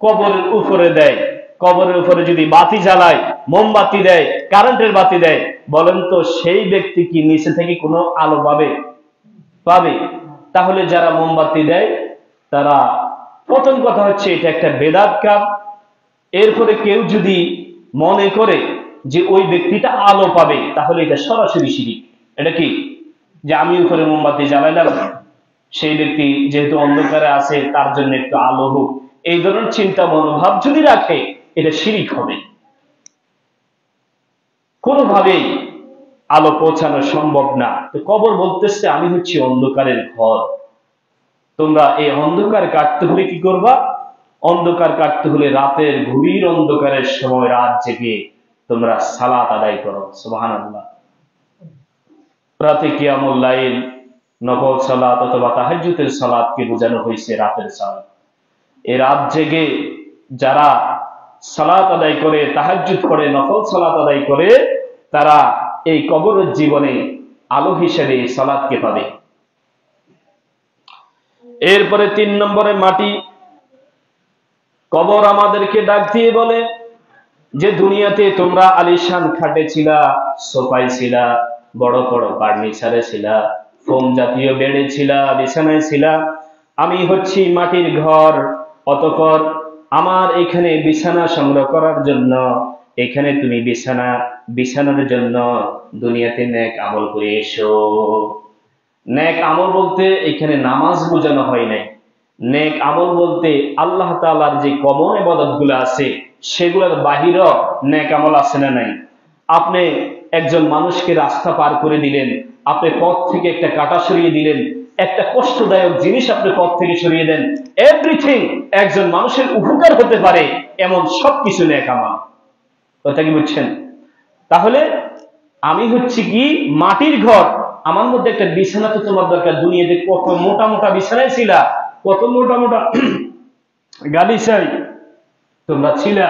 কবরের উপরে দেয়, কবরের উপরে যদি বাতি জ্বালায়, মোমবাতি দেয়, কারেন্টের বাতি দেয়, বলেন তো সেই ব্যক্তি কি নিচে থেকে কোনো আলো পাবে? পাবে? তাহলে যারা মোমবাতি দেয় তারা, প্রথম কথা হচ্ছে এটা একটা বেদাত কাজ। এরপরে কেউ যদি মনে করে যে ওই ব্যক্তিটা আলো পাবে, তাহলে এটা সরাসরি শিরক। এটা কি? যে আমি উপরে মোমবাতি জ্বালাইলাম, সেই ব্যক্তি যেহেতু অন্ধকারে আছে তার জন্য একটু আলো হোক, এই ধরনের চিন্তা মনোভাব যদি রাখে, এটা শিরক হবে। কোনোভাবেই আলো পৌঁছানো সম্ভব না। তো কবর বলতেছে আমি হচ্ছি অন্ধকারের ঘর। তোমরা এই অন্ধকার কাটতে হলে কি করবা? অন্ধকার কাটতে হলে রাতের গভীর অন্ধকারের সময় রাত জেগে তোমরা সালাত আদায় করো। সুবহানাল্লাহ। রাতে কিয়ামুল লাইল, নফল সালাত অথবা তাহাজ্জুদের সালাতকে বোঝানো হয়েছে রাতের সালাত। এই রাত জেগে যারা সালাত আদায় করে, তাহাজ্জুদ করে, নফল সালাত আদায় করে, তারা এই কবরের জীবনে আলো হিসেবে সালাতকে পাবে। এরপরে 3 নম্বরে মাটি। কবর আমাদেরকে ডাক দিয়ে বলে যে দুনিয়াতে তোমরা আলিশান খাটে ছিলা, সোফায় ছিলা, বড় বড় ফার্নিচারে ছিলা, ফোম জাতীয় বেডে ছিলা, বিছানায় ছিলা, আমি হচ্ছি মাটির ঘর। অতঃপর আমার এখানে বিছানা সংগ্রহ করার জন্য, এখানে তুমি বিছানার জন্য দুনিয়াতে নেক আমল করে এসো। নেক আমল বলতে এখানে নামাজ বোঝানো হয় নাই। নেক আমল বলতে আল্লাহ তাআলার যে কমন ইবাদত গুলো আছে সেগুলোর বাহিরেও নেক আমল আছে না নাই? আপনি একজন মানুষকে রাস্তা পার করে দিলেন, আপনি পথ থেকে একটা কাঁটা সরিয়ে দিলেন, একটা কষ্টদায়ক জিনিস আপনি পথ থেকে সরিয়ে দেন। এভরিথিং একজন মানুষের উপকার হতে পারে এমন সবকিছু নেক আমল। কথা কি বুঝছেন? তাহলে আমি হচ্ছে কি মাটির ঘর, আমার মধ্যে একটা বিছানা তো তোমার দরকার। দুনিয়াতে কত মোটা মোটা বিছানায় ছিলা, কত মোটা মোটা গালিচাই তোমরা ছিলা।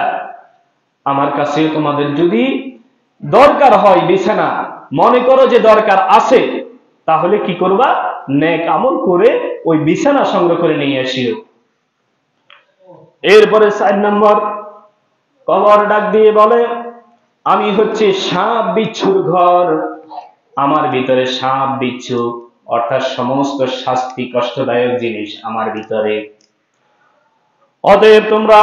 আমার কাছে তোমাদের যদি দরকার হয় বিছানা, মনে করো যে দরকার আছে, তাহলে কি করবা? নেক আমল করে ওই বিছানা সংগ্রহ করে নিয়ে আসিও। এরপরে 4 নম্বর, কবর ডাক দিয়ে বলে আমি হচ্ছে সাপ বিচ্ছুর ঘর, আমার ভিতরে সাপ বিচ্ছু অর্থাৎ সমস্ত শাস্তি কষ্টদায়ক জিনিস আমার ভিতরে। অতএব তোমরা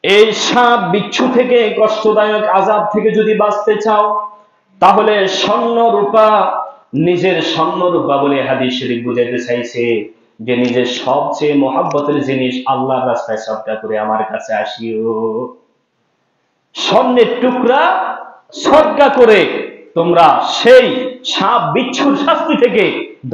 এই সাপ বিচ্ছু থেকে, কষ্টদায়ক আযাব থেকে যদি বাঁচতে চাও, তাহলে স্বর্ণ রূপা, নিজের স্বর্ণ রূপা বলে হাদিস শরীফ বুঝাইতে চাইছে যে নিজের সবচেয়ে মহব্বতের জিনিস আল্লাহর রাস্তায় সদকা করে আমার কাছে আসিও। স্বর্ণের টুকরা সদকা করে তোমরা সেই সাপ বিচ্ছুর শাস্তি থেকে,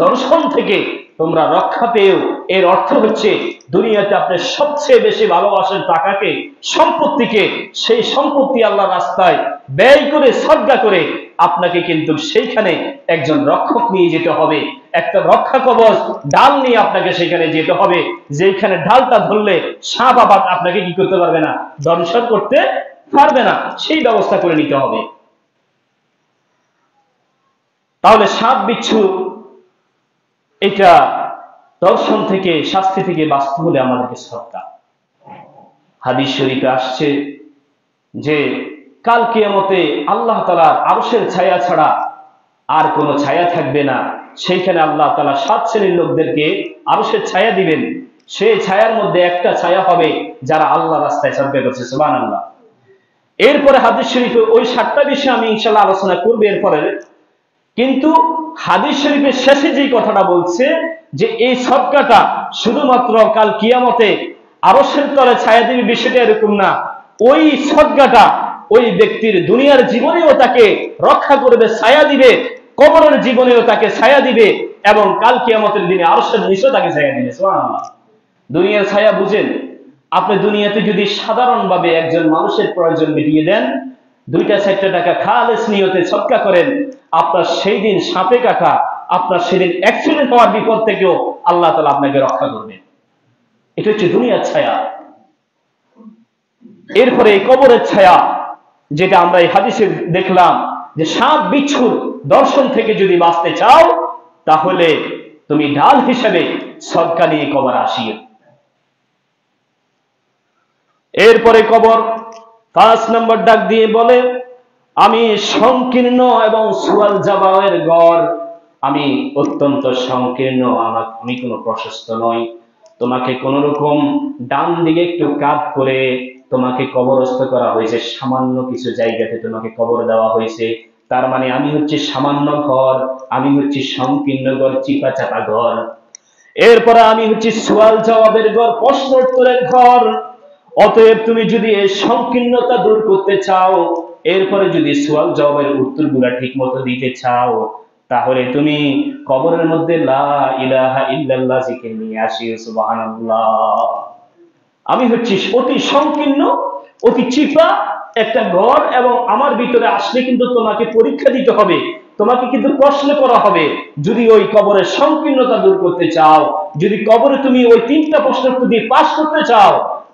দর্শন থেকে তোমরা রক্ষা পেও। এর অর্থ হচ্ছে দুনিয়াতে আপনি সবচেয়ে বেশি ভালোবাসেন টাকাকে, সম্পত্তিকে, সেই সম্পত্তি আল্লাহর রাস্তায় ব্যয় করে সদকা করে আপনাকে কিন্তু সেইখানে একজন রক্ষক নিয়ে যেতে হবে, একটা রক্ষা কবচ ডাল নিয়ে আপনাকে সেখানে যেতে হবে, যেখানে ডালটা ধরলে সাপ আবার আপনাকে কি করতে পারবে না, দংশন করতে পারবে না, সেই ব্যবস্থা করে নিতে হবে। তাহলে সাপ বিচ্ছু এটা দর্শন থেকে, শাস্তি থেকে বাঁচতে হলে আমাদেরকে সদকা। হাদিস শরীফে আসছে যে কাল কিয়ামতে আল্লাহ তাআলার আরশের ছায়া ছাড়া আর কোনো ছায়া থাকবে না। সেইখানে আল্লাহ তাআলা 7 শ্রেণীর লোকদেরকে আরশের ছায়া দিবেন। সেই ছায়ার মধ্যে একটা ছায়া হবে যারা আল্লাহ রাস্তায় সদকা করছে। সুবহানাল্লাহ। এরপরে হাদিস শরীফে ওই 7টা বিষয় আমি ইনশাআল্লাহ আলোচনা করব এরপরে। কিন্তু হাদিস শরীফের শেষে যে কথাটা বলছে যে এই সদকাটা শুধুমাত্র কাল কিয়ামতে আরশের তলে ছায়া দিবে, বিষয়টা এরকম না। ওই সদকাটা ওই ব্যক্তির দুনিয়ার জীবনেও তাকে রক্ষা করবে, ছায়া দিবে, কবরের জীবনেও তাকে ছায়া দিবে, এবং কাল কিয়ামতের দিনে আরশের নিচেও তাকে ছায়া দিবে। সুবহানাল্লাহ। দুনিয়ার ছায়া বুঝেন? আপনি দুনিয়াতে যদি সাধারণভাবে একজন মানুষের প্রয়োজন মিটিয়ে দেন, 2-4 টাকা খালেস নিয়তে সদকা করেন, আপনার সেই দিন সাপে কাটা, আপনার সেদিন অ্যাক্সিডেন্ট হওয়ার বিপদ থেকেও আল্লাহ তাআলা আপনাকে রক্ষা করবেন। এটা হচ্ছে দুনিয়ার ছায়া। এরপরে এই কবরের ছায়া, যেটা আমরা এই হাদিসে দেখলাম যে সাপ বিচ্ছুর দর্শন থেকে যদি বাঁচতে চাও, তাহলে তুমি ঢাল হিসেবে সদকা নিয়ে কবর আসিও। এরপরে কবর 5 নম্বর ডাক দিয়ে বলে আমি সংকীর্ণ এবং সুয়াল জবাবের ঘর, আমি অত্যন্ত সংকীর্ণ, আমি কোনো প্রশস্ত নই। তোমাকে কোন রকম ডান দিকে একটু কাত করে তোমাকে কবরস্থ করা হয়েছে, সামান্য কিছু জায়গাতে তোমাকে কবর দেওয়া হয়েছে। তার মানে আমি হচ্ছে সামান্য ঘর, আমি হচ্ছে সংকীর্ণ ঘর, চিপা চাপা ঘর। এরপরে আমি হচ্ছে সুয়াল জবাবের ঘর, প্রশ্ন উত্তরের ঘর। অতএব তুমি যদি এই সংকীর্ণতা দূর করতে চাও, এরপরে যদি সুয়াল জবাবের উত্তরগুলা ঠিক মতো দিতে চাও, তাহলে তুমি কবরের মধ্যে লা ইলাহা ইল্লাল্লাহ জিকির নিয়ে আসিও। সুবহানাল্লাহ। আমি হচ্ছি অতি সংকীর্ণ, অতি চিপা একটা ঘর, এবং আমার ভিতরে আসলে কিন্তু তোমাকে পরীক্ষা দিতে হবে, তোমাকে কিন্তু প্রশ্ন করা হবে। যদি ওই কবরের সংকীর্ণতা দূর করতে চাও, যদি কবরে তুমি ওই 3টা প্রশ্ন দিয়ে পাস করতে চাও,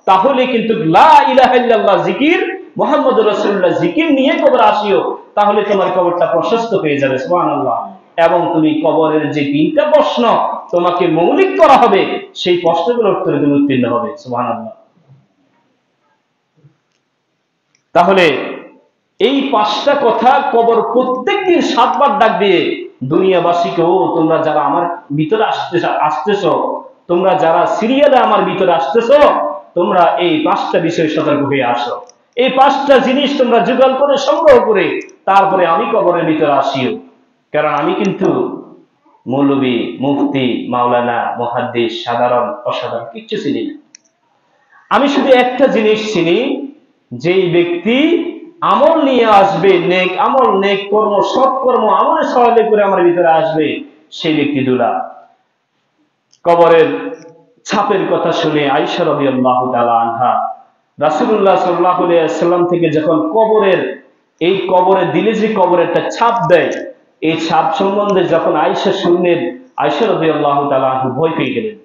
তাহলে কিন্তু লা ইলাহা ইল্লাল্লাহ জিকির, মুহাম্মদুর রাসূলুল্লাহ জিকির নিয়ে কবরে আসিও, তাহলে তোমার কবরটা প্রশস্ত হয়ে যাবে। সুবহানাল্লাহ। এবং তুমি কবরের যে 3টা প্রশ্ন তোমাকে মৌলিক করা হবে, সেই প্রশ্নগুলোর উত্তরে তুমি উত্তীর্ণ হবে। সুবহানাল্লাহ। তাহলে এই 5টা কথা কবর প্রত্যেকদিন 7 বার ডাক দিয়ে দুনিয়াবাসীকেও, তোমরা যারা আমার ভিতরে আসতেছো, তোমরা যারা সিরিয়ালে আমার ভিতরে আসতেছো, তোমরা এই 5টা বিষয় সতর্ক হয়ে আসো। এই 5টা জিনিস তোমরা জোগাড় করে সংগ্রহ করে তারপরে আমি কবরের ভিতরে আসিও। কারণ আমি কিন্তু মৌলবী, মুফতি, মাওলানা, মুহাদ্দিস, সাধারণ অসাধারণ কিচ্ছু চিনি না। আমি শুধু একটা জিনিস চিনি, যেই ব্যক্তি আমল নিয়ে আসবে, নেক আমল, নেক কর্ম, সৎ কর্ম আমলে সহায়তা করে আমার ভিতরে আসবে, সেই ব্যক্তি দুলা। কবরের ছাপের কথা শুনে আয়েশা রাদিয়াল্লাহু তাআলা আনহা রাসূলুল্লাহ সাল্লাল্লাহু আলাইহি ওয়াসাল্লাম থেকে যখন এই কবরে দিলে যে কবরে একটা ছাপ দেয়, এই ছাপ সম্বন্ধে যখন আয়েশা শুনলেন, আয়েশা রাদিয়াল্লাহু তাআলা আনহা ভয় পেয়ে গেলেন।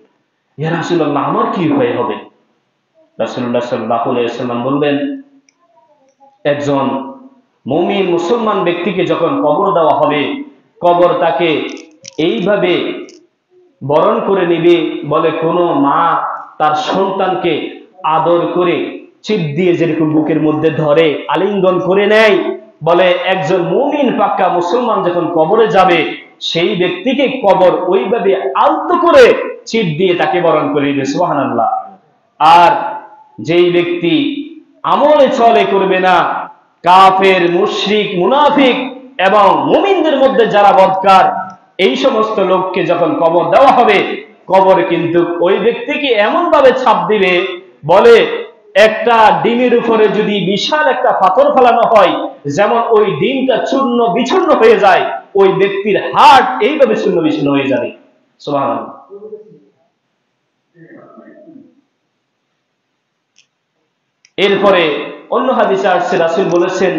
ইয়া রাসূলুল্লাহ, আমার কি ভয় হবে? রাসূলুল্লাহ সাল্লাল্লাহু আলাইহি ওয়াসাল্লাম বললেন, একজন মুমিন মুসলমান ব্যক্তিকে যখন কবর দেওয়া হবে, কবর তাকে এইভাবে বরণ করে নিবে, বলে কোনো মা তার সন্তানকে আদর করে চিপ দিয়ে যেরকম বুকের মধ্যে ধরে আলিঙ্গন করে নেয়, বলে একজন মুমিন পাক্কা মুসলমান যখন কবরে যাবে, সেই ব্যক্তিকে কবর ওইভাবে আলতো করে চিপ দিয়ে তাকে বরণ করে নিবে। সুবহানাল্লাহ। আর যেই ব্যক্তি আমলে চলে করবে না, কাফের, মুশরিক, মুনাফিক এবং মুমিনদের মধ্যে যারা বদকার, এই সমস্ত লোককে যখন কবর দেওয়া হবে, কবর কিন্তু ওই ব্যক্তিকে এমন ভাবে ছাপ দিবে, বলে একটা ডিমের উপরে যদি বিশাল একটা পাথর ফেলানো হয়, যেমন ওই ডিমটা চূর্ণ বিচূর্ণ হয়ে যায়, ওই ব্যক্তির হাড় এইভাবে চূর্ণ বিচূর্ণ হয়ে যাবে। সুবহানাল্লাহ। এরপরে অন্য হাদিসে আসছে, রাসূল বলেছেন,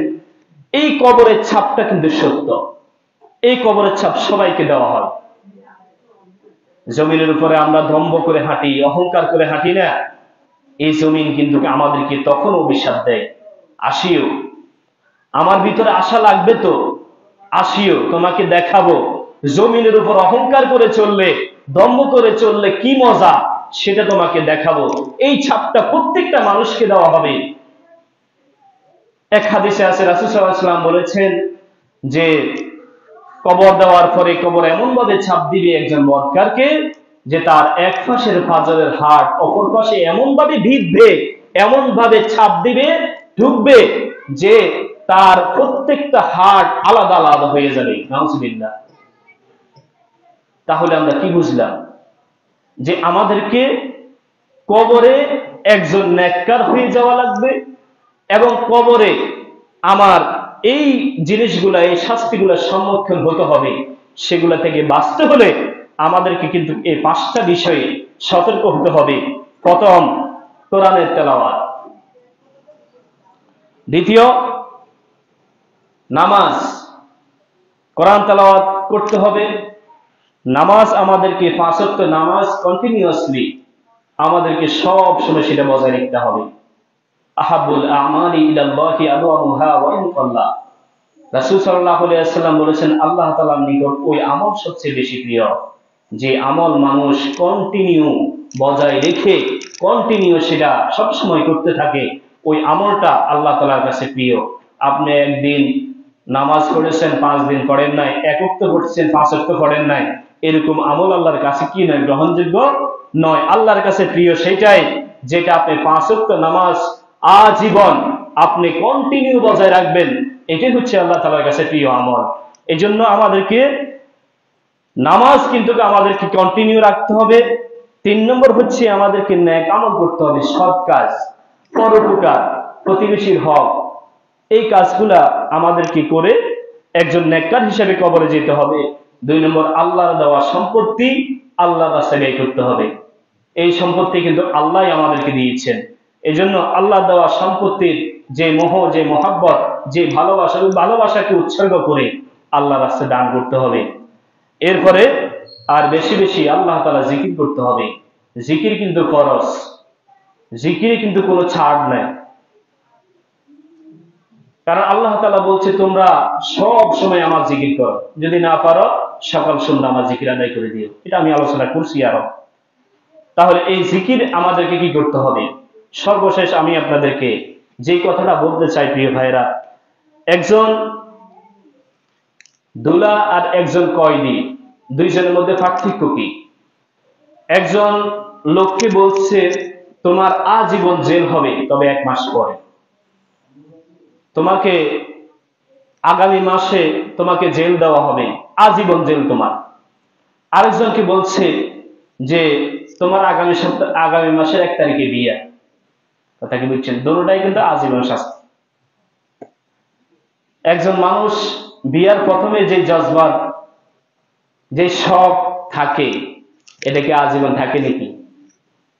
এই কবরের ছাপটা কিন্তু সত্য। এই কবরের ছাপ সবাইকে দেওয়া হয়। জমিনের উপরে আমরা দম্ভ করে হাঁটি, অহংকার করে হাঁটি না, এই জমিন কিন্তু আমাদেরকে তখন অভিশাপ দেয়, আসিও, আমার ভিতরে আশা লাগবে তো, আসিও, তোমাকে দেখাবো জমিনের উপর অহংকার করে চললে, দম্ভ করে চললে কি মজা, সেটা তোমাকে দেখাবো। এই ছাপটা প্রত্যেকটা মানুষকে দেওয়া হবে। এক হাদিসে আছে, রাসূল সাল্লাল্লাহু আলাইহি ওয়াসাল্লাম বলেছেন যে কবর দেওয়ার পরে কবর এমন ভাবে ছাপ দিবে একজন বদকারকে, যে তার এক পাশের ফাজরের হাড় অপর পাশে এমন ভাবে ভিড়বে, এমন ভাবে ছাপ দিবে, ঢুকবে, যে তার প্রত্যেকটা হাড় আলাদা আলাদা হয়ে যাবে। নাউজুবিল্লাহ। তাহলে আমরা কি বুঝলাম? যে আমাদেরকে কবরে একজন নেককার হয়ে যাওয়া লাগবে, এবং কবরে আমার এই জিনিসগুলা, এই শাস্তিগুলোর সম্মুখীন হতে হবে। সেগুলা থেকে বাঁচতে হলে আমাদেরকে কিন্তু এই 5টা বিষয়ে সতর্ক হতে হবে। প্রথম, কোরআনের তেলাওয়াত। দ্বিতীয়, নামাজ, কোরআন তেলাওয়াত করতে হবে। নামাজ আমাদেরকে 5 ওয়াক্ত নামাজ কন্টিনিউয়াসলি আমাদেরকে সব সময় সেটা বজায় রাখতে হবে। আহাবুল আমালি ইলাল্লাহি আদওয়ামুহা ওয়া ইন কাল্লা। রাসূল সাল্লাল্লাহু আলাইহি ওয়াসাল্লাম বলেছেন, আল্লাহ তাআলার নিকট ওই আমল সবচেয়ে বেশি প্রিয় যে আমল মানুষ কন্টিনিউ বজায় রেখে কন্টিনিউ সেটা সব সময় করতে থাকে, ওই আমলটা আল্লাহ তাআলার কাছে প্রিয়। আপনি একদিন নামাজ পড়েছেন, 5 দিন পড়েন নাই, 1 ওয়াক্ত পড়ছেন, 5 ওয়াক্ত পড়েন নাই, এরকম আমল আল্লাহর কাছে কি নয়, গ্রহণযোগ্য নয়। আল্লাহর কাছে প্রিয় সেটাই যেটা আপনি 5 ওয়াক্ত নামাজ আজীবন আপনি কন্টিনিউ বজায় রাখবেন, এটাই হচ্ছে আল্লাহ তাআলার কাছে প্রিয় আমল। এই জন্য আমাদেরকে নামাজ কিন্তু আমাদেরকে কন্টিনিউ রাখতে হবে। 3 নম্বর হচ্ছে আমাদেরকে নেক আমল করতে হবে, সৎ কাজ, পরোপকার, প্রতিবেশীর হক, এই কাজগুলা আমাদেরকে করে একজন নেককার হিসেবে কবরে যেতে হবে। 2 নম্বর, আল্লাহর দেওয়া সম্পত্তি আল্লাহর রাস্তায় ব্যয় করতে হবে। এই সম্পত্তি কিন্তু আল্লাহই আমাদেরকে দিয়েছেন। এই জন্য আল্লাহ দেওয়া সম্পত্তির যে মোহ, যে মহাব্বত, যে ভালোবাসা, ওই ভালোবাসাকে উৎসর্গ করে আল্লাহর রাস্তায় দান করতে হবে। এরপরে আর বেশি বেশি আল্লাহ তাআলা জিকির করতে হবে। জিকির কিন্তু ফরজ, জিকিরে কিন্তু কোনো ছাড় নাই। কারণ আল্লাহ তাআলা বলছে, তোমরা সব সময় আমার জিকির করো, যদি না পারো সকাল সন্ধ্যা আমার জিকির আদায় করে দিও। এটা আমি আলোচনা করছি আরো। তাহলে এই জিকির আমাদেরকে কি করতে হবে? সর্বশেষ আমি আপনাদেরকে যে কথাটা বলতে চাই, প্রিয় ভাইরা, একজন দুলা আর একজন কয়েদি, দুইজনের মধ্যে পার্থক্য কি? একজন লোককে বলছে, তোমার আজীবন জেল হবে, তবে 1 মাস পরে। তোমাকে আগামী মাসে তোমাকে জেল দেওয়া হবে, আজীবন জেল তোমার। আরেকজনকে বলছে যে তোমার আগামী মাসের 1 তারিখে বিয়ে। কথা কি বুঝছেন? দুটোটাই কিন্তু আজীবন শাস্তি। একজন মানুষ বিয়ার প্রথমে যে জজবাত, যে শখ থাকে, এটা কি আজীবন থাকে নাকি?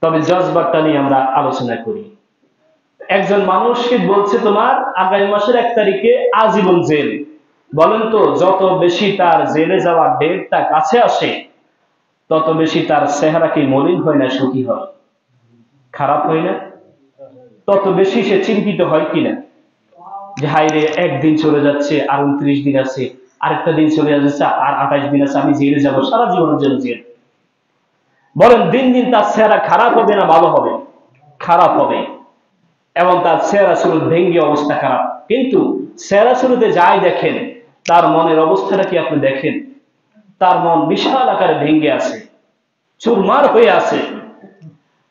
তবে জজবারটা নিয়ে আমরা আলোচনা করি। একজন মানুষকে বলছে তোমার আগামী মাসের 1 তারিখে আজীবন জেল। বলেন তো, যত বেশি তার জেলে যাওয়ার ডেটটা কাছে আসে তত বেশি তার চেহারা কি মলিন হয় না সুখী হয়? খারাপ হয় না? তত বেশি সে চিন্তিত হয় কিনা যে হাই রে, একদিন চলে যাচ্ছে, আর 29 দিন আছে, আরেকটা দিন চলে যাচ্ছে, আর 28 দিন আছে, আমি জেলে যাবো সারা জীবনের জন্য জেল। বলেন দিন দিন তার চেহারা খারাপ হবে না ভালো হবে? খারাপ হবে। এবং তার চেহারা শুরু ভেঙ্গে অবস্থা খারাপ। কিন্তু চেহারা শুরুতে যাই দেখেন, তার মনের অবস্থাটা কি আপনি দেখেন? তার মন বিশাল আকারে ভেঙ্গে আছে, চুরমার হয়ে আছে।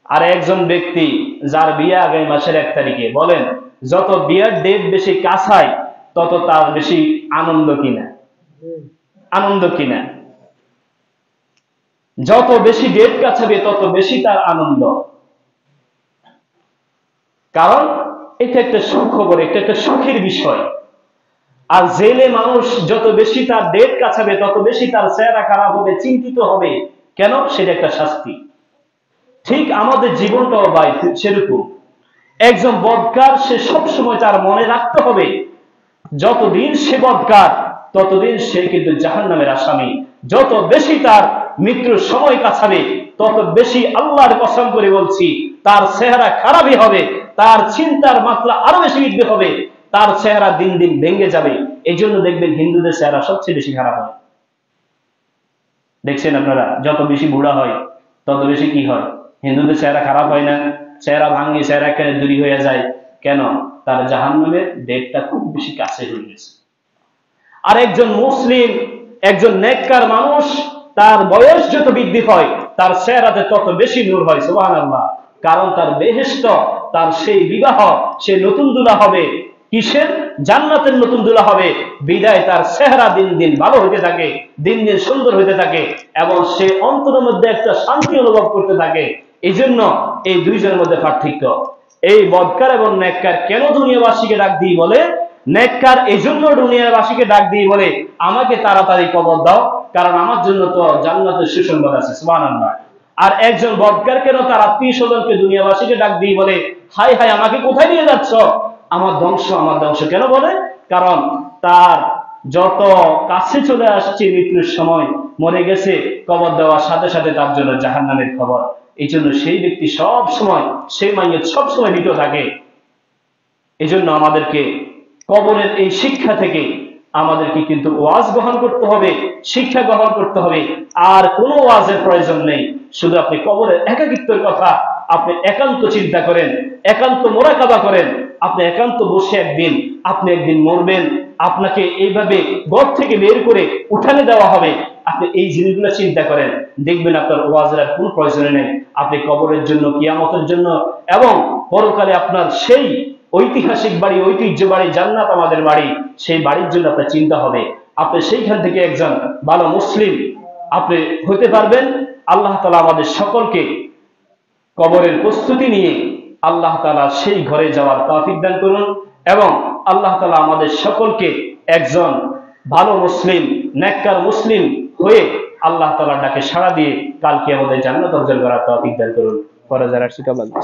আর একজন ব্যক্তি যার বিয়ে আগামী মাসের 1 তারিখে, বলেন যত বিয়ের ডেট বেশি কাছায় তত তার বেশি আনন্দ কিনা? আনন্দ কিনা? যত বেশি ডেট কাছাবে তত বেশি তার আনন্দ। কারণ এটা একটা সুখবর, এটা একটা সুখের বিষয়। আর জেলে মানুষ যত বেশি তার ডেট কাছাবে তত বেশি তার চেহারা খারাপ হবে, চিন্তিত হবে। কেন? সেটা একটা শাস্তি। ঠিক আমাদের জীবনটাও ভাই সেরকম। একজন বদকার সে সবসময় তার মনে রাখতে হবে, যতদিন সে বদকার ততদিন সে কিন্তু জাহান্নামের আসামি। যত বেশি তার মৃত্যুর সময় কাছাবে তত বেশি, আল্লাহর কসম করে বলছি, তার চেহারা খারাপই হবে, তার চিন্তার মাত্রা আরো বেশি বৃদ্ধি হবে, তার চেহারা দিন দিন ভেঙে যাবে। এই জন্য দেখবেন হিন্দুদের চেহারা সবচেয়ে বেশি খারাপ হয়। দেখছেন আপনারা, যত বেশি বুড়া হয় তত বেশি কি হয়? হিন্দুদের চেহারা খারাপ হয় না? চেহারা ভাঙে, চেহারা কেন দূরী হয়ে যায়? কেন? তার জাহান্নামের ডেটটা খুব বেশি কাছে হয়ে গেছে। আর একজন মুসলিম, একজন নেককার মানুষ, তার বয়স যত বৃদ্ধি হয় তার চেহারাতে তত বেশি নূর হয়। সুবহানাল্লাহ। কারণ তার বেহেশত, তার সেই বিবাহ, সে নতুন দুলা হবে। কিসের? জান্নাতের নতুন দুলা হবে। বিদায় তার চেহারা দিন দিন ভালো হতে থাকে, দিন দিন সুন্দর হতে থাকে, এবং সে অন্তরের মধ্যে একটা শান্তি অনুভব করতে থাকে। এই জন্য এই দুইজনের মধ্যে পার্থক্য। এই বদকার এবং নেককার কেন দুনিয়াবাসীকে ডাক দিই বলে? নেককার এই জন্য দুনিয়াবাসীকে ডাক দিই বলে, আমাকে তাড়াতাড়ি কবর দাও, কারণ আমার জন্য তো জান্নাতের সুসংবাদ আছে। সুবহানাল্লাহ। আর একজন বদকার কেন তার আত্মীয় স্বজনকে দুনিয়াবাসীকে ডাক দিই বলে, হাই হাই আমাকে কোথায় নিয়ে যাচ্ছ, আমার ধ্বংস, আমার ধ্বংস কেন বলে? কারণ তার যত কাছে চলে আসছে মৃত্যুর সময়, মরে গেছে, কবর দেওয়ার সাথে সাথে তার জন্য জাহান্নামের খবর। এই জন্য সেই ব্যক্তি সব সময়, সেই মাইয়ত সব সময় ভীত থাকে। এই জন্য আমাদেরকে কবরের এই শিক্ষা থেকে আমাদেরকে কিন্তু ওয়াজ গ্রহণ করতে হবে, শিক্ষা গ্রহণ করতে হবে। আর কোনো ওয়াজের প্রয়োজন নেই। শুধু আপনি কবরের একাকিত্বের কথা আপনি একান্ত চিন্তা করেন, একান্ত মোরাকাবা করেন। আপনি একান্ত বসে একদিন, আপনি একদিন মরবেন, আপনাকে এইভাবে ঘর থেকে বের করে উঠানে দেওয়া হবে। আপনি এই জিনিসগুলো চিন্তা করেন, দেখবেন আপনার ওয়াজের আর কোনো প্রয়োজন নেই। আপনি কবরের জন্য, কিয়ামতের জন্য, এবং পরকালে আপনার সেই ঐতিহাসিক বাড়ি, ঐতিহ্য বাড়ি, জান্নাত আমাদের বাড়ি, সেই বাড়ির জন্য আপনার চিন্তা হবে। আপনি সেইখান থেকে একজন ভালো মুসলিম আপনি হতে পারবেন। আল্লাহ তাআলা আমাদের সকলকে কবরের প্রস্তুতি নিয়ে আল্লাহ তাআলা সেই ঘরে যাওয়ার তৌফিক দান করুন, এবং আল্লাহ তাআলা আমাদের সকলকে একজন ভালো মুসলিম, নেককার মুসলিম হয়ে আল্লাহ তাআলার ডাকে সাড়া দিয়ে কালকে আমাদের জান্নাত অর্জন করার তৌফিক দান করুন। পরে যারা শিক্ষা লাগবে।